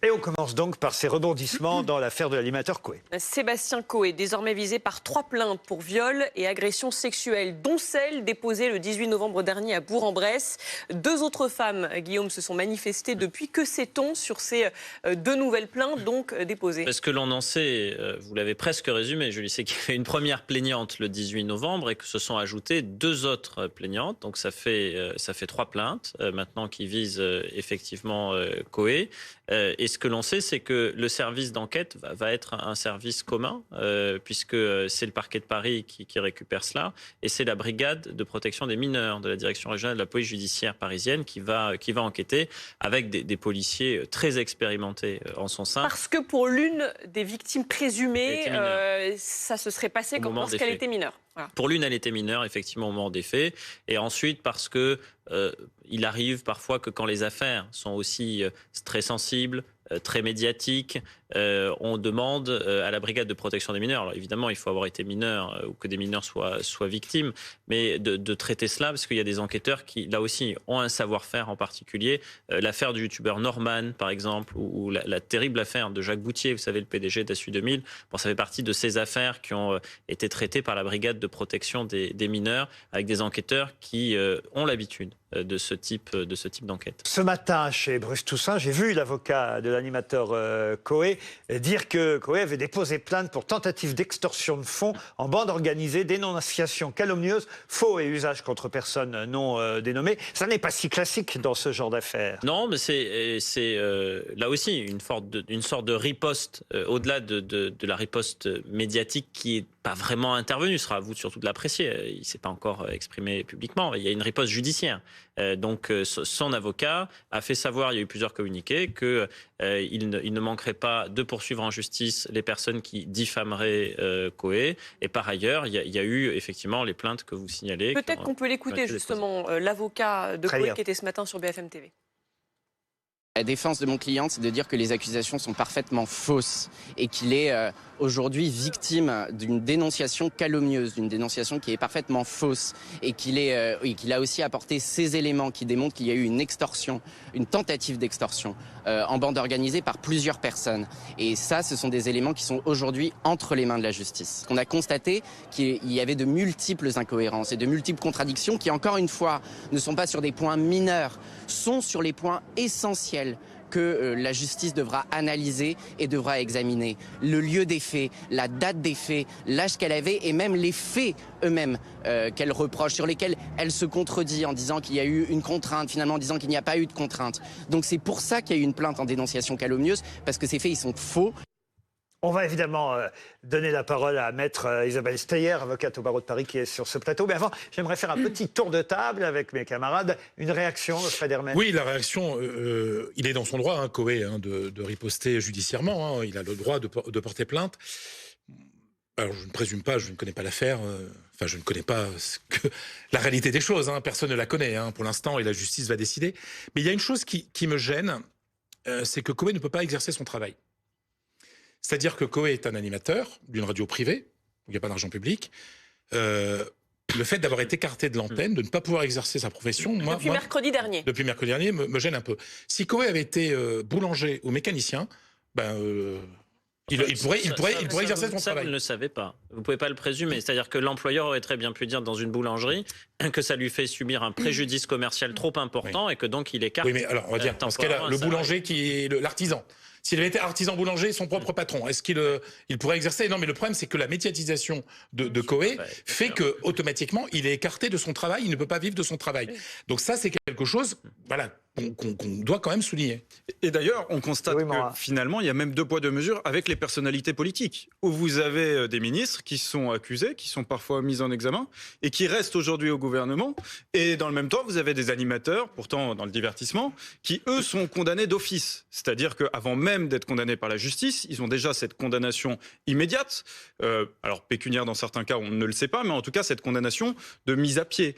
Et on commence donc par ces rebondissements dans l'affaire de l'animateur Coé. Sébastien Coé, désormais visé par 3 plaintes pour viol et agression sexuelle, dont celle déposée le 18 novembre dernier à Bourg-en-Bresse. 2 autres femmes, Guillaume, se sont manifestées depuis. Que sait-on sur ces 2 nouvelles plaintes donc déposées? Parce que l'on en sait, vous l'avez presque résumé, Julie, c'est qu'il y a une première plaignante le 18 novembre et que se sont ajoutées 2 autres plaignantes. Donc ça fait 3 plaintes maintenant qui visent effectivement Coé. Et ce que l'on sait, c'est que le service d'enquête va être un service commun, puisque c'est le parquet de Paris qui récupère cela, et c'est la brigade de protection des mineurs de la direction régionale de la police judiciaire parisienne qui va enquêter avec des policiers très expérimentés en son sein. Parce que pour l'une des victimes présumées, ça se serait passé lorsqu'elle était mineure. Voilà. Pour l'une, elle était mineure, effectivement, au moment des faits. Et ensuite, parce que il arrive parfois que quand les affaires sont aussi très sensibles, très médiatiques, on demande à la brigade de protection des mineurs, alors évidemment il faut avoir été mineur ou que des mineurs soient victimes, mais de traiter cela parce qu'il y a des enquêteurs qui là aussi ont un savoir-faire en particulier. L'affaire du youtubeur Norman par exemple, ou la terrible affaire de Jacques Boutier, vous savez, le PDG d'Assu 2000, bon, ça fait partie de ces affaires qui ont été traitées par la brigade de protection des mineurs avec des enquêteurs qui ont l'habitude de ce type d'enquête. Ce matin, chez Bruce Toussaint, j'ai vu l'avocat de l'animateur Coé dire que Coé avait déposé plainte pour tentative d'extorsion de fonds en bande organisée, dénonciation calomnieuse, faux et usage contre personne non dénommée. Ça n'est pas si classique dans ce genre d'affaires. Non, mais c'est là aussi une sorte de riposte, au-delà de la riposte médiatique qui est pas vraiment intervenue. Ce sera à vous surtout de l'apprécier. Il ne s'est pas encore exprimé publiquement. Il y a une riposte judiciaire. Donc son avocat a fait savoir, il y a eu plusieurs communiqués, qu'il ne manquerait pas de poursuivre en justice les personnes qui diffameraient Coé. Et par ailleurs, il y a eu effectivement les plaintes que vous signalez. Peut-être qu'on peut l'écouter justement, l'avocat de Coé qui était ce matin sur BFM TV. La défense de mon client, c'est de dire que les accusations sont parfaitement fausses et qu'il est aujourd'hui victime d'une dénonciation calomnieuse, d'une dénonciation qui est parfaitement fausse et qu'il a aussi apporté ces éléments qui démontrent qu'il y a eu une extorsion, une tentative d'extorsion en bande organisée par plusieurs personnes. Et ça, ce sont des éléments qui sont aujourd'hui entre les mains de la justice. On a constaté qu'il y avait de multiples incohérences et de multiples contradictions qui, encore une fois, ne sont pas sur des points mineurs, sont sur les points essentiels que la justice devra analyser et devra examiner. Le lieu des faits, la date des faits, l'âge qu'elle avait et même les faits eux-mêmes qu'elle reproche, sur lesquels elle se contredit en disant qu'il y a eu une contrainte, finalement en disant qu'il n'y a pas eu de contrainte. Donc c'est pour ça qu'il y a eu une plainte en dénonciation calomnieuse, parce que ces faits ils sont faux. On va évidemment donner la parole à Maître Isabelle Steyer, avocate au barreau de Paris, qui est sur ce plateau. Mais avant, j'aimerais faire un petit tour de table avec mes camarades. Une réaction, Fred Hermel? Oui, la réaction, il est dans son droit, Coé, de riposter judiciairement. Il a le droit de porter plainte. Alors, je ne présume pas, je ne connais pas l'affaire. Enfin, je ne connais pas la réalité des choses. Personne ne la connaît pour l'instant et la justice va décider. Mais il y a une chose qui me gêne, c'est que Coé ne peut pas exercer son travail. C'est-à-dire que Coé est un animateur d'une radio privée, où il n'y a pas d'argent public. Le fait d'avoir été écarté de l'antenne, de ne pas pouvoir exercer sa profession... Depuis mercredi dernier. Depuis mercredi dernier, me gêne un peu. Si Coé avait été boulanger ou mécanicien, il pourrait exercer son travail. Vous ne le savez pas. Vous ne pouvez pas le présumer. C'est-à-dire que l'employeur aurait très bien pu dire dans une boulangerie que ça lui fait subir un préjudice commercial trop important et que donc il écarte... Oui, mais alors, on va dire, parce qu'il a le boulanger qui est l'artisan. S'il avait été artisan boulanger, son propre patron, est-ce qu'il pourrait exercer? Non, mais le problème, c'est que la médiatisation de Coé fait que automatiquement, il est écarté de son travail, il ne peut pas vivre de son travail. Donc ça, c'est quelque chose, voilà, qu'on doit quand même souligner. Et d'ailleurs, on constate que finalement, il y a même 2 poids 2 mesures avec les personnalités politiques, où vous avez des ministres qui sont accusés, qui sont parfois mis en examen, et qui restent aujourd'hui au gouvernement. Et dans le même temps, vous avez des animateurs, pourtant dans le divertissement, qui eux sont condamnés d'office. C'est-à-dire qu'avant même d'être condamnés par la justice, ils ont déjà cette condamnation immédiate, alors pécuniaire dans certains cas, on ne le sait pas, mais en tout cas cette condamnation de mise à pied,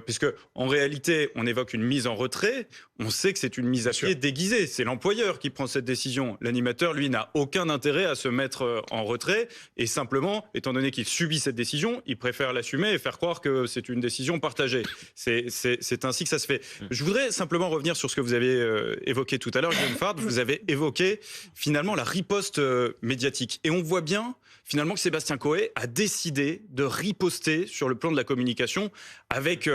puisque en réalité, on évoque une mise en retrait. on sait que c'est une mise à pied déguisée. C'est l'employeur qui prend cette décision. L'animateur, lui, n'a aucun intérêt à se mettre en retrait. Et simplement, étant donné qu'il subit cette décision, il préfère l'assumer et faire croire que c'est une décision partagée. C'est ainsi que ça se fait. Je voudrais simplement revenir sur ce que vous avez évoqué tout à l'heure, Guillaume Fard. Vous avez évoqué finalement la riposte médiatique. Et on voit bien finalement que Sébastien Coé a décidé de riposter sur le plan de la communication avec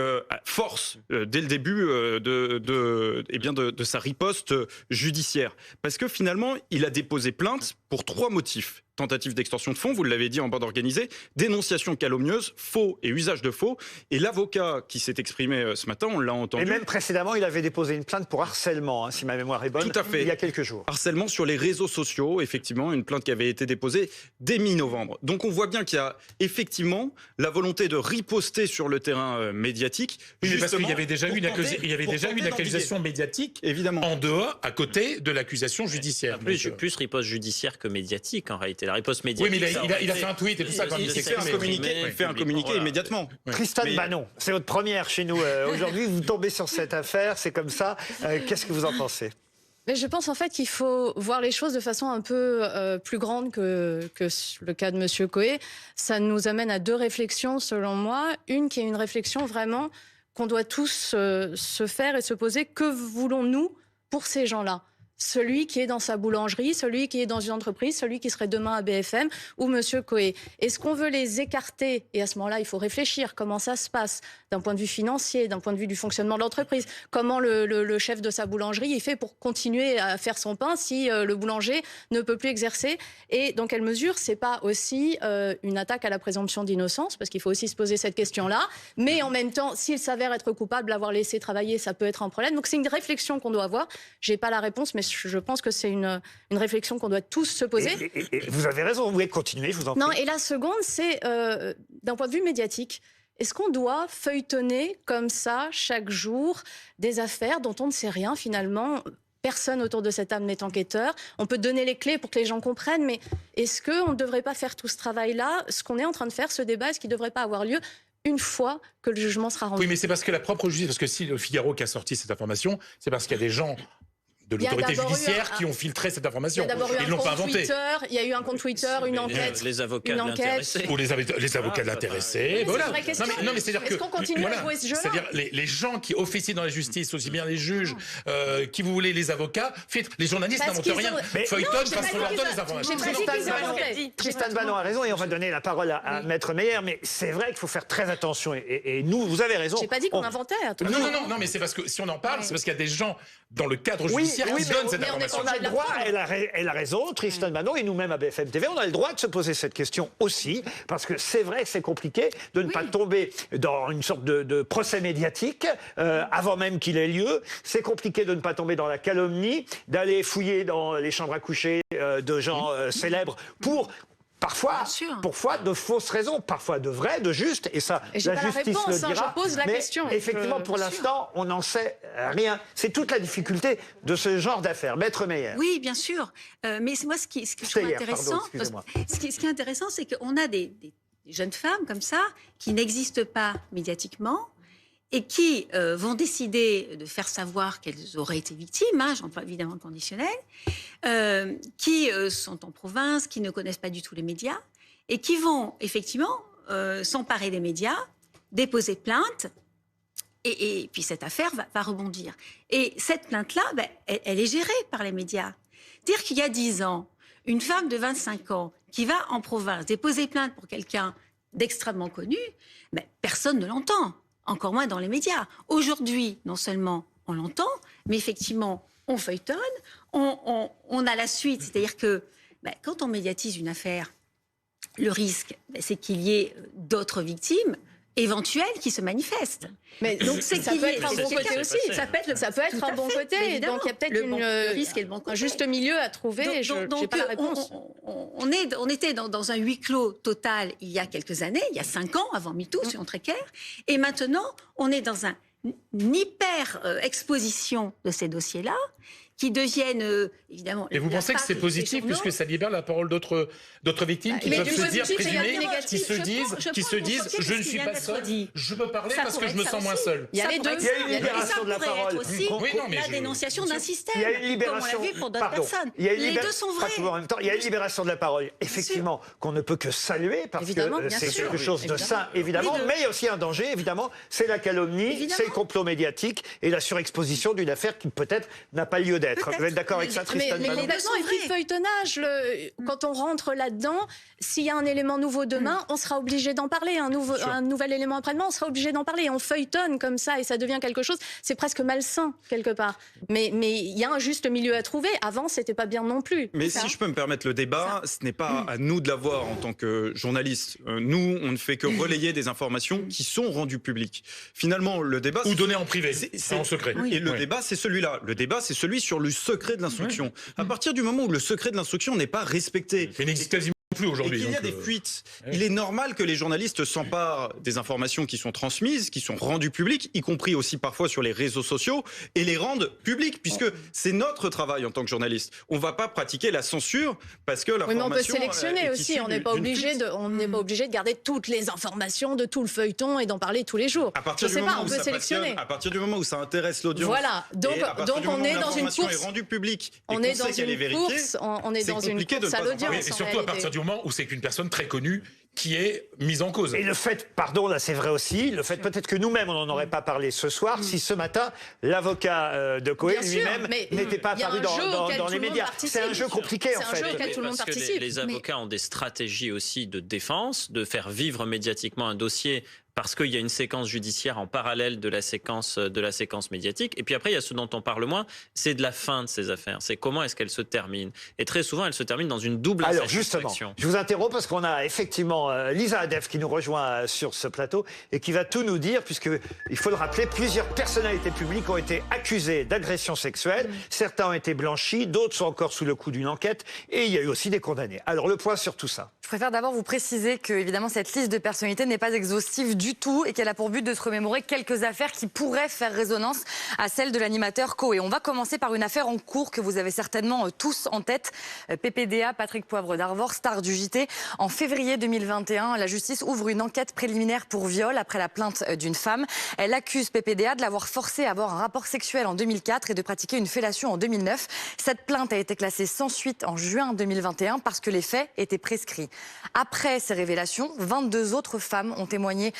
force dès le début de sa riposte judiciaire. Parce que finalement, il a déposé plainte pour 3 motifs. Tentative d'extorsion de fonds, vous l'avez dit en bande organisée, dénonciation calomnieuse, faux et usage de faux. Et l'avocat qui s'est exprimé ce matin, on l'a entendu. Et même précédemment, il avait déposé une plainte pour harcèlement, si ma mémoire est bonne. Tout à fait. Il y a quelques jours. Harcèlement sur les réseaux sociaux, effectivement, une plainte qui avait été déposée dès mi-novembre. Donc on voit bien qu'il y a effectivement la volonté de riposter sur le terrain médiatique. Oui, mais parce qu'il y avait déjà eu une accusation médiatique, évidemment, en dehors, à côté de l'accusation judiciaire. Plus riposte judiciaire que médiatique, en réalité. La riposte médiatique. Oui, mais il a fait un tweet et tout ça quand il s'est fait un communiqué immédiatement. Christane Banon, c'est votre première chez nous aujourd'hui. Vous tombez sur cette affaire, c'est comme ça. Qu'est-ce que vous en pensez ? Mais je pense en fait qu'il faut voir les choses de façon un peu plus grande que le cas de Monsieur Coé. Ça nous amène à 2 réflexions selon moi. Une qui est une réflexion vraiment qu'on doit tous se faire et se poser. Que voulons-nous pour ces gens-là ? Celui qui est dans sa boulangerie, celui qui est dans une entreprise, celui qui serait demain à BFM ou Monsieur Coé. Est-ce qu'on veut les écarter ? Et à ce moment-là, il faut réfléchir comment ça se passe d'un point de vue financier, d'un point de vue du fonctionnement de l'entreprise. Comment le chef de sa boulangerie il fait pour continuer à faire son pain si le boulanger ne peut plus exercer ? Et dans quelle mesure c'est pas aussi une attaque à la présomption d'innocence ? Parce qu'il faut aussi se poser cette question-là. Mais en même temps, s'il s'avère être coupable, l'avoir laissé travailler, ça peut être un problème. Donc c'est une réflexion qu'on doit avoir. J'ai pas la réponse, mais je pense que c'est une réflexion qu'on doit tous se poser. Et vous avez raison, vous voulez continuer, je vous en prie. Non, et la seconde, c'est d'un point de vue médiatique. Est-ce qu'on doit feuilletonner comme ça, chaque jour, des affaires dont on ne sait rien finalement ? Personne autour de cette table n'est enquêteur. On peut donner les clés pour que les gens comprennent, mais est-ce qu'on ne devrait pas faire tout ce travail-là ? Ce qu'on est en train de faire, ce débat, est-ce qu'il ne devrait pas avoir lieu une fois que le jugement sera rendu ? Oui, mais c'est parce que la propre justice, parce que si le Figaro qui a sorti cette information, c'est parce qu'il y a des gens de l'autorité judiciaire qui ont filtré cette information. Ils l'ont pas inventé. Il y a eu un compte Twitter, une enquête. Les avocats de l'intéressé. Ou les avocats de l'intéressé. Voilà. Non, mais c'est-à-dire que. Est-ce qu'on continue à jouer ce jeu-là ? C'est-à-dire les gens qui officient dans la justice, aussi bien les juges, qui vous voulez, les avocats, les journalistes n'inventent rien. Feuilletonnent parce qu'on leur donne les informations. Christane Banon a raison et on va donner la parole à Maître Meyer, mais c'est vrai qu'il faut faire très attention. Et nous, vous avez raison. J'ai pas dit qu'on inventait. Non, mais c'est parce que si on en parle, c'est parce qu'il y a des gens dans le cadre judiciaire qui donnent cette information. On a le droit, elle a raison, Christane Banon, et nous-mêmes à BFM TV, on a le droit de se poser cette question aussi, parce que c'est vrai que c'est compliqué de ne pas tomber dans une sorte de procès médiatique avant même qu'il ait lieu. C'est compliqué de ne pas tomber dans la calomnie, d'aller fouiller dans les chambres à coucher de gens célèbres pour... Parfois de fausses raisons, parfois de vraies, de justes, et ça, et la justice le dira. Je pose la question. Effectivement, pour l'instant, on n'en sait rien. C'est toute la difficulté de ce genre d'affaires. Maître Meyer. Oui, bien sûr. Mais moi, ce que je trouve intéressant, ce qui est intéressant, c'est qu'on a des jeunes femmes comme ça qui n'existent pas médiatiquement, et qui vont décider de faire savoir qu'elles auraient été victimes, j'emploie évidemment le conditionnel, qui sont en province, qui ne connaissent pas du tout les médias, et qui vont effectivement s'emparer des médias, déposer plainte, et puis cette affaire va rebondir. Et cette plainte-là, elle est gérée par les médias. Dire qu'il y a 10 ans, une femme de 25 ans qui va en province déposer plainte pour quelqu'un d'extrêmement connu, personne ne l'entend. Encore moins dans les médias. Aujourd'hui, non seulement on l'entend, mais effectivement, on feuilletonne, on a la suite. C'est-à-dire que quand on médiatise une affaire, le risque, c'est qu'il y ait d'autres victimes éventuelles qui se manifestent. Mais donc ça peut être un bon côté aussi. Ça peut être un bon côté. Donc il y a peut-être un juste milieu à trouver. Je n'ai pas la réponse. On était dans un huis clos total il y a quelques années, il y a 5 ans avant MeToo, sur Trecker, et maintenant on est dans une hyper exposition de ces dossiers-là qui deviennent évidemment. Et vous pensez que c'est positif puisque ça libère la parole d'autres victimes qui peuvent se dire présumées, qui se disent je ne suis pas seul, je peux parler parce que je me sens moins seul. Il y a les deux. Il y a une libération de la parole. Aussi la dénonciation d'un système. Il y a une libération. Comme on l'a vu pour d'autres personnes. Les deux sont vrais. En même temps, il y a une libération de la parole, effectivement, qu'on ne peut que saluer parce que c'est quelque chose de sain, évidemment. Mais il y a aussi un danger, évidemment, c'est la calomnie, c'est le complot médiatique et la surexposition d'une affaire qui peut-être n'a pas lieu d'être. Vous êtes d'accord avec ça, Tristan? Mais complètement, et puis le feuilletonnage, quand on rentre là-dedans, s'il y a un élément nouveau demain, on sera obligé d'en parler. Un nouvel élément après-demain, on sera obligé d'en parler. On feuilletonne comme ça et ça devient quelque chose, c'est presque malsain quelque part. Mais il y a un juste milieu à trouver. Avant, c'était pas bien non plus. Mais si je peux me permettre le débat, ce n'est pas à nous de l'avoir en tant que journalistes. Nous, on ne fait que relayer des informations qui sont rendues publiques. Finalement, le débat... Ou données en privé, en secret. Et le débat, c'est celui-là. Le débat, c'est celui sur le secret de l'instruction. À partir du moment où le secret de l'instruction n'est pas respecté... Il n'existe quasiment plus aujourd'hui. Il y a des fuites. Il est normal que les journalistes s'emparent des informations qui sont transmises, qui sont rendues publiques, y compris aussi parfois sur les réseaux sociaux, et les rendent publiques, puisque c'est notre travail en tant que journaliste. On ne va pas pratiquer la censure parce que l'information... Oui, mais on peut sélectionner aussi. On n'est pas obligé de garder toutes les informations de tout le feuilleton et d'en parler tous les jours. Je sais pas, on peut sélectionner. À partir du moment où ça intéresse l'audience. Voilà. Donc on est dans une course. Est rendue publique. On est dans une course. On est dans une course à l'audience. Et surtout à partir du moment où c'est qu'une personne très connue qui est mise en cause. Et le fait, pardon, là c'est vrai aussi, le fait peut-être que nous-mêmes on n'en aurait pas parlé ce soir, si ce matin l'avocat de Coé lui-même n'était pas apparu dans les médias. C'est un jeu compliqué en fait. C'est un jeu auquel tout le monde participe. Les avocats ont des stratégies aussi de défense, de faire vivre médiatiquement un dossier parce qu'il y a une séquence judiciaire en parallèle de la séquence médiatique. Et puis après, il y a ce dont on parle moins, c'est de la fin de ces affaires. C'est comment est-ce qu'elles se terminent. Et très souvent, elles se terminent dans une double insatisfaction. Alors justement, je vous interromps parce qu'on a effectivement Lisa Adef qui nous rejoint sur ce plateau et qui va tout nous dire, puisque, il faut le rappeler, plusieurs personnalités publiques ont été accusées d'agression sexuelle. Certains ont été blanchis, d'autres sont encore sous le coup d'une enquête et il y a eu aussi des condamnés. Alors le point sur tout ça. Je préfère d'abord vous préciser que, évidemment, cette liste de personnalités n'est pas exhaustive du tout et qu'elle a pour but de se remémorer quelques affaires qui pourraient faire résonance à celle de l'animateur Coé. On va commencer par une affaire en cours que vous avez certainement tous en tête. PPDA, Patrick Poivre d'Arvor, star du JT. En février 2021, la justice ouvre une enquête préliminaire pour viol après la plainte d'une femme. Elle accuse PPDA de l'avoir forcé à avoir un rapport sexuel en 2004 et de pratiquer une fellation en 2009. Cette plainte a été classée sans suite en juin 2021 parce que les faits étaient prescrits. Après ces révélations, 22 autres femmes ont témoigné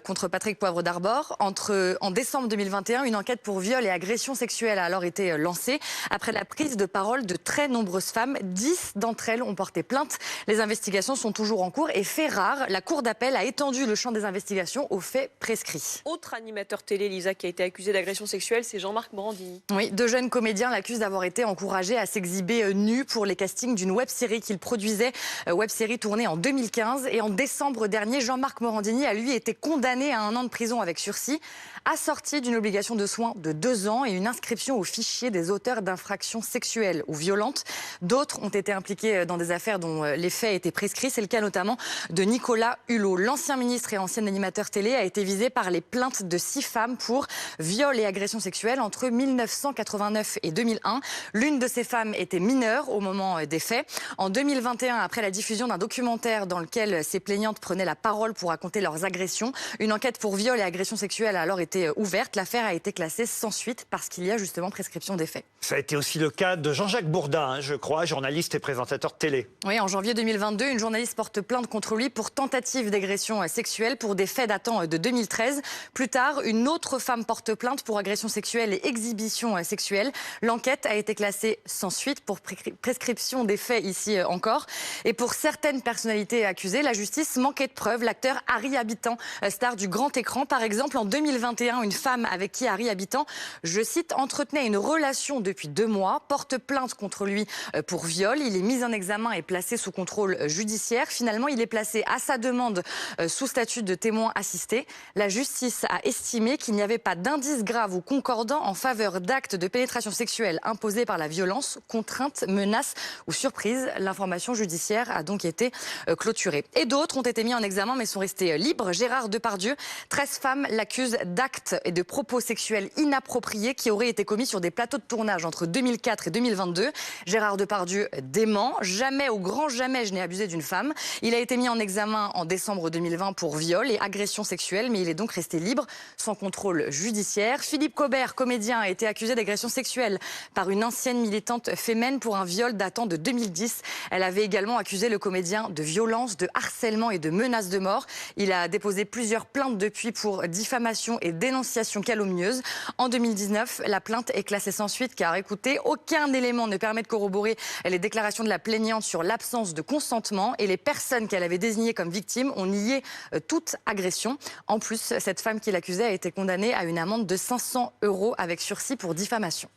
contre Patrick Poivre d'Arvor. En décembre 2021, une enquête pour viol et agression sexuelle a alors été lancée. Après la prise de parole de très nombreuses femmes, 10 d'entre elles ont porté plainte. Les investigations sont toujours en cours et fait rare, la Cour d'appel a étendu le champ des investigations aux faits prescrits. Autre animateur télé, Lisa, qui a été accusé d'agression sexuelle, c'est Jean-Marc Morandini. Oui, deux jeunes comédiens l'accusent d'avoir été encouragés à s'exhiber nus pour les castings d'une web-série qu'il produisait, web-série tournée en 2015. Et en décembre dernier, Jean-Marc Morandini a lui été condamné à 1 an de prison avec sursis, assorti d'une obligation de soins de 2 ans et une inscription au fichier des auteurs d'infractions sexuelles ou violentes. D'autres ont été impliqués dans des affaires dont les faits étaient prescrits. C'est le cas notamment de Nicolas Hulot. L'ancien ministre et ancien animateur télé a été visé par les plaintes de 6 femmes pour viol et agression sexuelle entre 1989 et 2001. L'une de ces femmes était mineure au moment des faits. En 2021, après la diffusion d'un documentaire dans lequel ces plaignantes prenaient la parole pour raconter leurs agressions, une enquête pour viol et agression sexuelle a alors été ouverte. L'affaire a été classée sans suite parce qu'il y a justement prescription des faits. Ça a été aussi le cas de Jean-Jacques Bourdin, je crois, journaliste et présentateur télé. Oui, en janvier 2022, une journaliste porte plainte contre lui pour tentative d'agression sexuelle pour des faits datant de 2013. Plus tard, une autre femme porte plainte pour agression sexuelle et exhibition sexuelle. L'enquête a été classée sans suite pour prescription des faits ici encore. Et pour certaines personnalités accusées, la justice manquait de preuves. L'acteur Harry Habitant, star du grand écran, par exemple, en 2021, une femme avec qui Harry Habitant, je cite, entretenait une relation depuis 2 mois, porte plainte contre lui pour viol. Il est mis en examen et placé sous contrôle judiciaire. Finalement, il est placé à sa demande sous statut de témoin assisté. La justice a estimé qu'il n'y avait pas d'indice grave ou concordant en faveur d'actes de pénétration sexuelle imposés par la violence, contrainte, menace ou surprise. L'information judiciaire a donc été clôturée. Et d'autres ont été mis en examen mais sont restés libres. Gérard Gérard Depardieu. 13 femmes l'accusent d'actes et de propos sexuels inappropriés qui auraient été commis sur des plateaux de tournage entre 2004 et 2022. Gérard Depardieu dément. Jamais, au grand jamais, je n'ai abusé d'une femme. Il a été mis en examen en décembre 2020 pour viol et agression sexuelle, mais il est donc resté libre, sans contrôle judiciaire. Philippe Cobert, comédien, a été accusé d'agression sexuelle par une ancienne militante fémène pour un viol datant de 2010. Elle avait également accusé le comédien de violence, de harcèlement et de menaces de mort. Il a déposé plusieurs plaintes depuis pour diffamation et dénonciation calomnieuse. En 2019, la plainte est classée sans suite car, écoutez, aucun élément ne permet de corroborer les déclarations de la plaignante sur l'absence de consentement et les personnes qu'elle avait désignées comme victimes ont nié toute agression. En plus, cette femme qui l'accusait a été condamnée à une amende de 500 € avec sursis pour diffamation.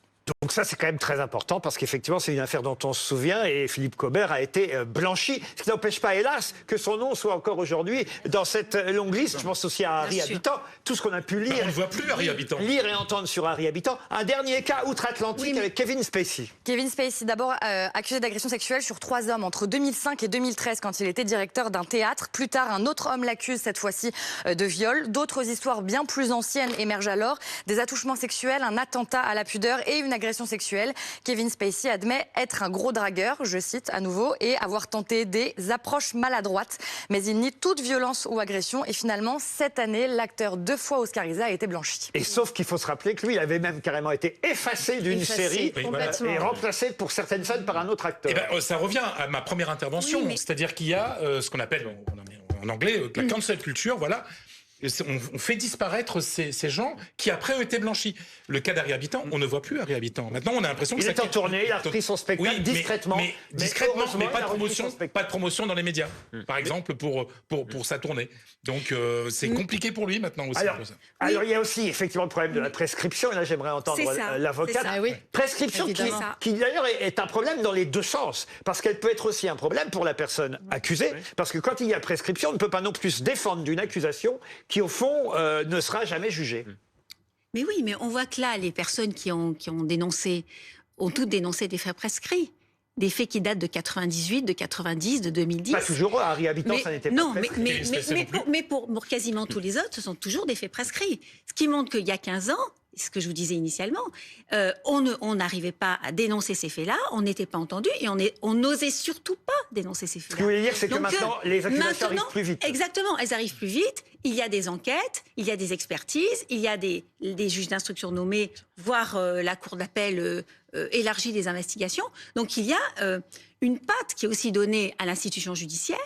Donc ça, c'est quand même très important parce qu'effectivement, c'est une affaire dont on se souvient et Philippe Cobert a été blanchi. Ce qui n'empêche pas, hélas, que son nom soit encore aujourd'hui dans cette longue liste. Je pense aussi à Harry Habitant. Tout ce qu'on a pu lire. On ne voit plus Harry Habitant. Lire et entendre sur Harry Habitant. Un dernier cas outre-Atlantique avec Kevin Spacey. Kevin Spacey, d'abord accusé d'agression sexuelle sur 3 hommes entre 2005 et 2013 quand il était directeur d'un théâtre. Plus tard, un autre homme l'accuse cette fois-ci de viol. D'autres histoires bien plus anciennes émergent alors. Des attouchements sexuels, un attentat à la pudeur et une agression sexuelle. Kevin Spacey admet être un gros dragueur, je cite à nouveau, et avoir tenté des approches maladroites. Mais il nie toute violence ou agression. Et finalement, cette année, l'acteur 2 fois oscarisé a été blanchi. Et sauf qu'il faut se rappeler que lui, il avait même carrément été effacé d'une série et remplacé pour certaines scènes par un autre acteur. Eh ben, ça revient à ma première intervention. C'est-à-dire qu'il y a ce qu'on appelle en anglais la cancel culture, voilà. On fait disparaître ces gens qui après ont été blanchis. Le cas d'Harry Habitant, on ne voit plus Harry Habitant. Maintenant, on a l'impression que il est en tournée, il a repris son spectacle discrètement. Mais pas de promotion dans les médias, par exemple, pour sa tournée. Donc, c'est compliqué pour lui maintenant aussi. Alors, il y a aussi effectivement le problème de la prescription. Et là, j'aimerais entendre l'avocat. Prescription qui d'ailleurs est un problème dans les deux sens. Parce qu'elle peut être aussi un problème pour la personne accusée. Parce que quand il y a prescription, on ne peut pas non plus se défendre d'une accusation qui, au fond, ne sera jamais jugée. Mais oui, mais on voit que là, les personnes qui ont dénoncé ont toutes dénoncé des faits prescrits. Des faits qui datent de 98, de 90, de 2010. Pas toujours, Harry Habitant, ça n'était pas prescrit. Mais pour quasiment tous les autres, ce sont toujours des faits prescrits. Ce qui montre qu'il y a 15 ans, ce que je vous disais initialement, on n'arrivait pas à dénoncer ces faits-là, on n'était pas entendu et on n'osait surtout pas dénoncer ces faits-là. Ce que vous voulez dire, c'est que maintenant, les accusations arrivent plus vite. Exactement, elles arrivent plus vite. Il y a des enquêtes, il y a des expertises, il y a des juges d'instruction nommés, voire la cour d'appel élargie des investigations. Donc il y a une patte qui est aussi donnée à l'institution judiciaire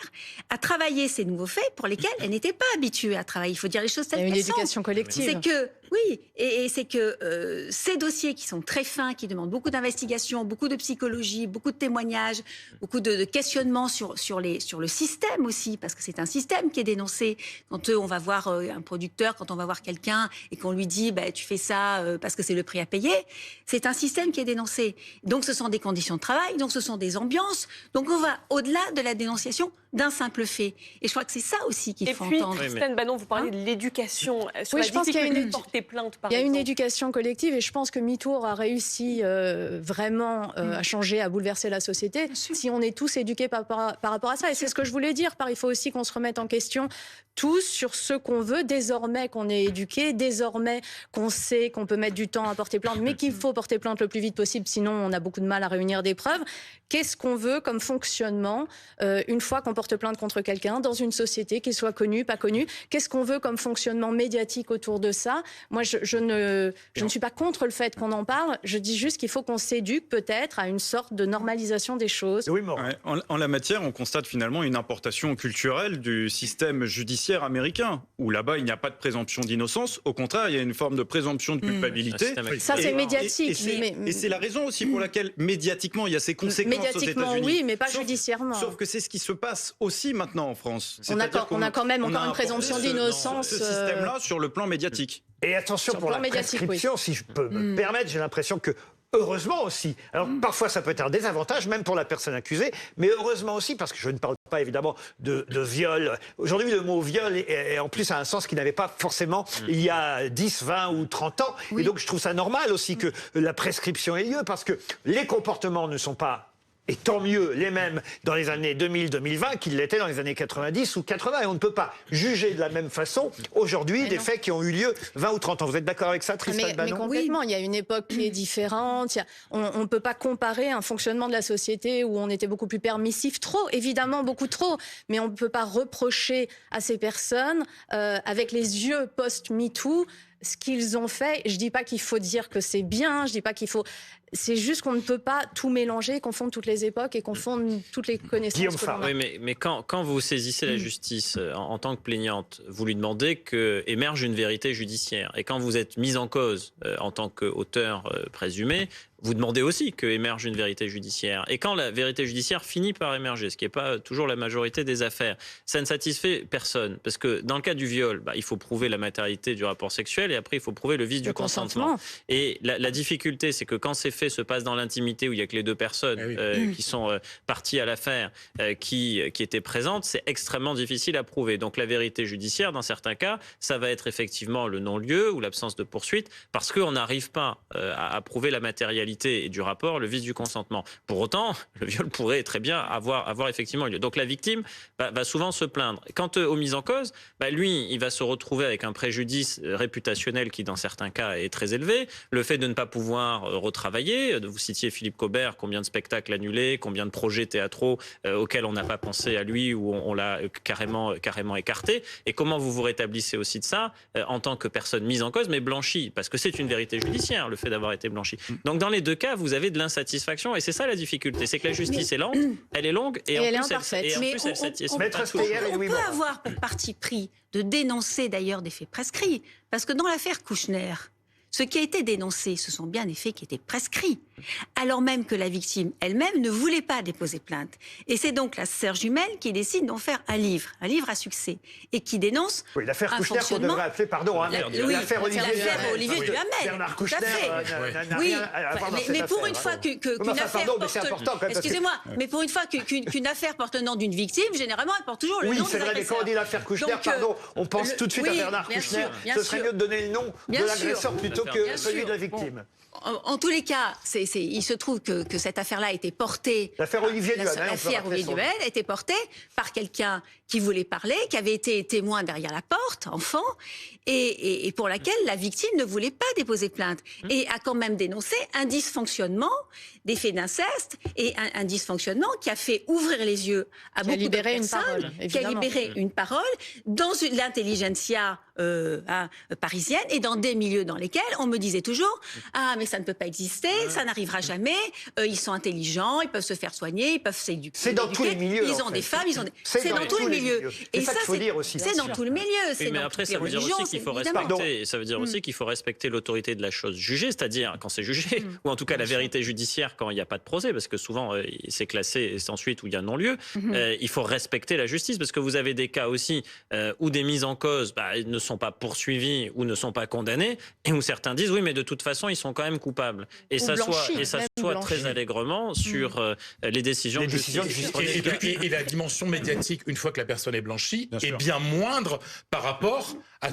à travailler ces nouveaux faits pour lesquels elle n'était pas habituée à travailler. Il faut dire les choses telles qu'elles sont. Il y a une éducation collective. C'est que, oui, et c'est que ces dossiers qui sont très fins, qui demandent beaucoup d'investigation, beaucoup de psychologie, beaucoup de témoignages, beaucoup de questionnements sur le système aussi, parce que c'est un système qui est dénoncé. Quand on va voir un producteur, quand on va voir quelqu'un et qu'on lui dit tu fais ça parce que c'est le prix à payer, c'est un système qui est dénoncé. Donc ce sont des conditions de travail, donc ce sont des ambiances. Donc on va au-delà de la dénonciation d'un simple fait. Et je crois que c'est ça aussi qu'il faut entendre. Et puis, Christine Banon, vous parlez de l'éducation. Oui, je pense qu'il y a une porter plainte, par il y a exemple. une éducation collective et je pense que MeToo a réussi vraiment à changer, à bouleverser la société si on est tous éduqués par rapport à ça. Et c'est ce que je voulais dire. Il faut aussi qu'on se remette en question tous sur ce qu'on veut, désormais qu'on est éduqué, désormais qu'on sait qu'on peut mettre du temps à porter plainte, mais qu'il faut porter plainte le plus vite possible, sinon on a beaucoup de mal à réunir des preuves. Qu'est-ce qu'on veut comme fonctionnement une fois qu'on porte plainte contre quelqu'un dans une société, qu'il soit connu, pas connu? Qu'est-ce qu'on veut comme fonctionnement médiatique autour de ça? Moi, je ne suis pas contre le fait qu'on en parle, je dis juste qu'il faut qu'on s'éduque peut-être à une sorte de normalisation des choses. Oui, en la matière, on constate finalement une importation culturelle du système judiciaire américain, où là-bas, il n'y a pas de présomption d'innocence. Au contraire, il y a une forme de présomption de culpabilité. Ça, c'est médiatique. Et c'est la raison aussi pour laquelle, médiatiquement, il y a ces conséquences aux États-Unis. Oui, mais pas judiciairement. Sauf que c'est ce qui se passe aussi maintenant en France. On a quand même encore une présomption d'innocence. Ce système-là sur le plan médiatique. Et attention pour la prescription, si je peux me permettre, j'ai l'impression que heureusement aussi. Alors parfois ça peut être un désavantage, même pour la personne accusée, mais heureusement aussi, parce que je ne parle pas évidemment de viol. Aujourd'hui, le mot viol est en plus a un sens qu'il n'avait pas forcément il y a 10, 20 ou 30 ans. Et donc je trouve ça normal aussi que la prescription ait lieu, parce que les comportements ne sont pas et tant mieux, les mêmes dans les années 2000-2020 qu'ils l'étaient dans les années 90 ou 80. Et on ne peut pas juger de la même façon aujourd'hui des faits qui ont eu lieu 20 ou 30 ans. Vous êtes d'accord avec ça, Tristan Banon? Mais complètement, il y a une époque qui est différente. On ne peut pas comparer un fonctionnement de la société où on était beaucoup plus permissif, trop, évidemment, beaucoup trop. Mais on ne peut pas reprocher à ces personnes, avec les yeux post-MeToo, ce qu'ils ont fait. Je ne dis pas qu'il faut dire que c'est bien, je dis pas qu'il faut... C'est juste qu'on ne peut pas tout mélanger, confondre toutes les époques et confondre toutes les connaissances que l'on a. Oui, mais quand vous saisissez la justice en tant que plaignante, vous lui demandez qu'émerge une vérité judiciaire. Et quand vous êtes mise en cause en tant qu'auteur présumé, vous demandez aussi qu'émerge une vérité judiciaire. Et quand la vérité judiciaire finit par émerger, ce qui n'est pas toujours la majorité des affaires, ça ne satisfait personne. Parce que dans le cas du viol, il faut prouver la matérialité du rapport sexuel et après il faut prouver le vice du consentement. Et la difficulté, c'est que quand ces faits se passent dans l'intimité où il n'y a que les deux personnes qui sont parties à l'affaire, qui étaient présentes, c'est extrêmement difficile à prouver. Donc la vérité judiciaire, dans certains cas, ça va être effectivement le non-lieu ou l'absence de poursuite parce qu'on n'arrive pas à prouver la matérialité et du rapport, le vice du consentement. Pour autant, le viol pourrait très bien avoir effectivement lieu. Donc la victime va souvent se plaindre. Quant aux mises en cause, lui, il va se retrouver avec un préjudice réputationnel qui, dans certains cas, est très élevé. Le fait de ne pas pouvoir retravailler, vous citiez Philippe Cobert, combien de spectacles annulés, combien de projets théâtraux auxquels on n'a pas pensé à lui ou on l'a carrément écarté. Et comment vous vous rétablissez aussi de ça en tant que personne mise en cause, mais blanchie, parce que c'est une vérité judiciaire, le fait d'avoir été blanchi. Donc dans les deux cas, vous avez de l'insatisfaction et c'est ça la difficulté, c'est que la justice est lente, elle est longue et en plus elle satisfait. On peut avoir pour parti pris de dénoncer d'ailleurs des faits prescrits, parce que dans l'affaire Kouchner, ce qui a été dénoncé, ce sont bien des faits qui étaient prescrits, alors même que la victime elle-même ne voulait pas déposer plainte. Et c'est donc la sœur jumelle qui décide d'en faire un livre à succès, et qui dénonce l'affaire Kouchner qu'on devrait appeler, l'affaire Olivier Duhamel. Bernard Kouchner n'a rien à voir dans cette affaire. Mais pour une fois qu'une affaire porte... Excusez-moi, mais pour une fois qu'une affaire porte le nom d'une victime, généralement elle porte toujours le nom des agresseurs. Oui, c'est vrai, mais quand on dit l'affaire Kouchner, on pense tout de suite à Bernard Kouchner. Ce serait mieux de donner le nom de l'agresseur plutôt que celui de la victime. En tous les cas, il se trouve que cette affaire-là a été portée... L'affaire Olivier Duhamel. L'affaire Olivier Duhamel a été portée par quelqu'un qui voulait parler, qui avait été témoin derrière la porte, enfant, et pour laquelle la victime ne voulait pas déposer plainte. Et a quand même dénoncé un dysfonctionnement, des faits d'inceste, et un dysfonctionnement qui a fait ouvrir les yeux à beaucoup de personnes, qui a libéré une parole dans l'intelligentsia parisienne et dans des milieux dans lesquels on me disait toujours « Ah, mais ça ne peut pas exister, ça n'arrivera jamais, ils sont intelligents, ils peuvent se faire soigner, ils peuvent s'éduquer. » C'est dans tous les milieux. Ils ont des femmes, ils ont des... C'est dans tous les milieux. Et ça, il faut dire aussi. C'est dans tout le milieu. Oui, mais après, ça veut dire aussi qu'il faut respecter. Ça veut dire aussi qu'il faut respecter l'autorité de la chose jugée, c'est-à-dire quand c'est jugé, ou en tout cas la vérité judiciaire quand il n'y a pas de procès, parce que souvent c'est classé et c'est ensuite où il y a non-lieu. Il faut respecter la justice, parce que vous avez des cas aussi où des mises en cause ne sont pas poursuivis ou ne sont pas condamnés, et où certains disent oui, mais de toute façon ils sont quand même coupables. Et ça soit très allègrement sur les décisions de justice. Et la dimension médiatique, une fois que la personne est blanchie, est bien moindre par rapport à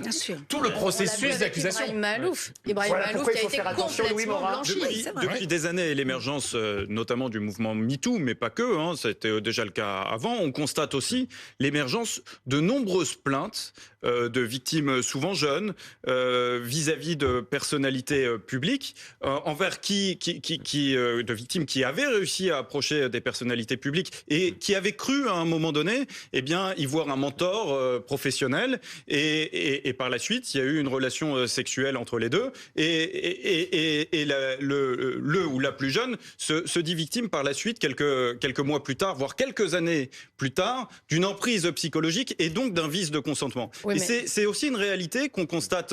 tout le processus d'accusation. Ibrahim Malouf qui a été complètement blanchi. Depuis des années, l'émergence notamment du mouvement MeToo, mais pas que, c'était déjà le cas avant, on constate aussi l'émergence de nombreuses plaintes de victimes souvent jeunes vis-à-vis de personnalités publiques envers de victimes qui avaient réussi à approcher des personnalités publiques et qui avaient cru à un moment donné y voir un mentor professionnel et par la suite il y a eu une relation sexuelle entre les deux et le ou la plus jeune se dit victime par la suite quelques mois plus tard, voire quelques années plus tard, d'une emprise psychologique et donc d'un vice de consentement. Oui, et c'est aussi une réalité qu'on constate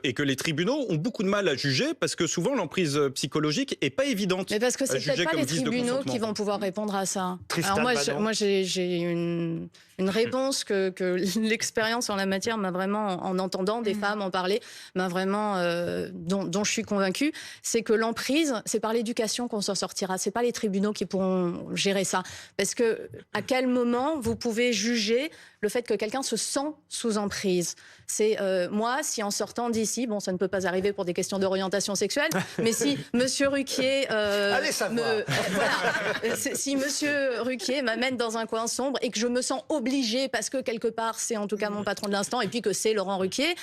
et que les tribunaux ont beaucoup de mal à juger parce que souvent l'emprise psychologique est pas évidente. Mais parce que c'est peut-être pas les tribunaux qui vont pouvoir répondre à ça. Tristan Alors moi j'ai une réponse que l'expérience en la matière m'a vraiment, en entendant des femmes en parler, m'a vraiment dont je suis convaincue, c'est que l'emprise, c'est par l'éducation qu'on s'en sortira. C'est pas les tribunaux qui pourront gérer ça. Parce que à quel moment vous pouvez juger le fait que quelqu'un se sent sous emprise. C'est moi, si en sortant d'ici, bon, ça ne peut pas arriver pour des questions d'orientation sexuelle, mais si Monsieur Ruquier Allez savoir. si Monsieur Ruquier m'amène dans un coin sombre et que je me sens obligée, parce que quelque part c'est en tout cas mon patron de l'instant et puis que c'est Laurent Ruquier,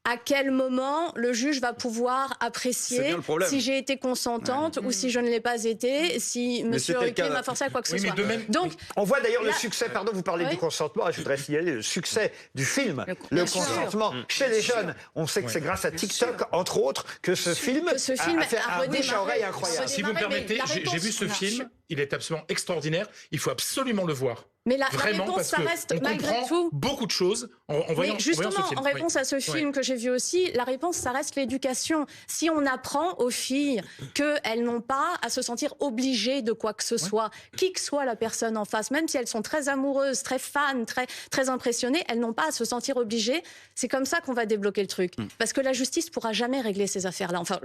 à quel moment le juge va pouvoir apprécier si j'ai été consentante ou si je ne l'ai pas été, si Monsieur Ruquier m'a forcé à quoi que ce soit. Donc, on voit d'ailleurs le succès, pardon, vous parlez du consentement, je voudrais signaler le succès du film, le consentement chez les jeunes. On sait que c'est grâce à TikTok, entre autres, que ce film a fait un bouche à oreille incroyable. Si vous me permettez, j'ai vu ce film, il est absolument extraordinaire, il faut absolument le voir. Mais la Vraiment, réponse, parce ça reste on malgré comprend tout. beaucoup de choses en voyant justement, ce film. en réponse à ce film que j'ai vu aussi, la réponse, ça reste l'éducation. Si on apprend aux filles qu'elles n'ont pas à se sentir obligées de quoi que ce soit, qui que soit la personne en face, même si elles sont très amoureuses, très fans, très impressionnées, elles n'ont pas à se sentir obligées. C'est comme ça qu'on va débloquer le truc. Parce que la justice pourra jamais régler ces affaires-là. Enfin,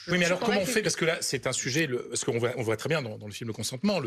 oui, mais alors comment on fait? Parce que là, c'est un sujet, parce qu'on voit très bien dans le film Le Consentement,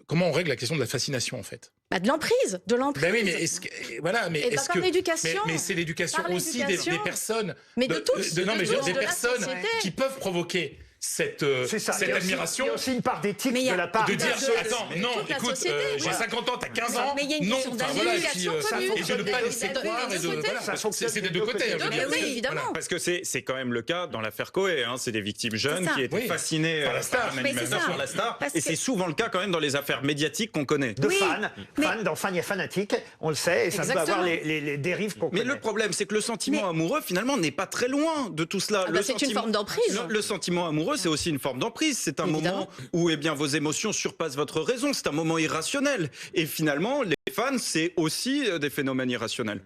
comment on règle la question de la fascination, en fait? De l'emprise, de l'emprise. Ben oui, mais voilà, mais est-ce que par l'éducation, mais c'est l'éducation aussi des personnes, mais de tous, non, mais des de personnes qui peuvent provoquer cette admiration. Il y a aussi une part d'éthique de la part de dire attends, non, écoute, j'ai 50 ans, t'as 15 ans, non, enfin voilà, et de ne pas laisser croire et de voilà, c'est des deux côtés. Oui, évidemment. Parce que c'est quand même le cas dans l'affaire Coé, c'est des victimes jeunes qui étaient fascinées par un animateur sur la star, et c'est souvent le cas quand même dans les affaires médiatiques qu'on connaît. De fans, dans Fan, il y a fanatique, on le sait, et ça peut avoir les dérives qu'on connaît. Mais le problème, c'est que le sentiment amoureux, finalement, n'est pas très loin de tout cela. C'est une forme d'emprise. Le sentiment amoureux, c'est aussi une forme d'emprise. C'est un moment où vos émotions surpassent votre raison. C'est un moment irrationnel. Et finalement, les fans, c'est aussi des phénomènes irrationnels.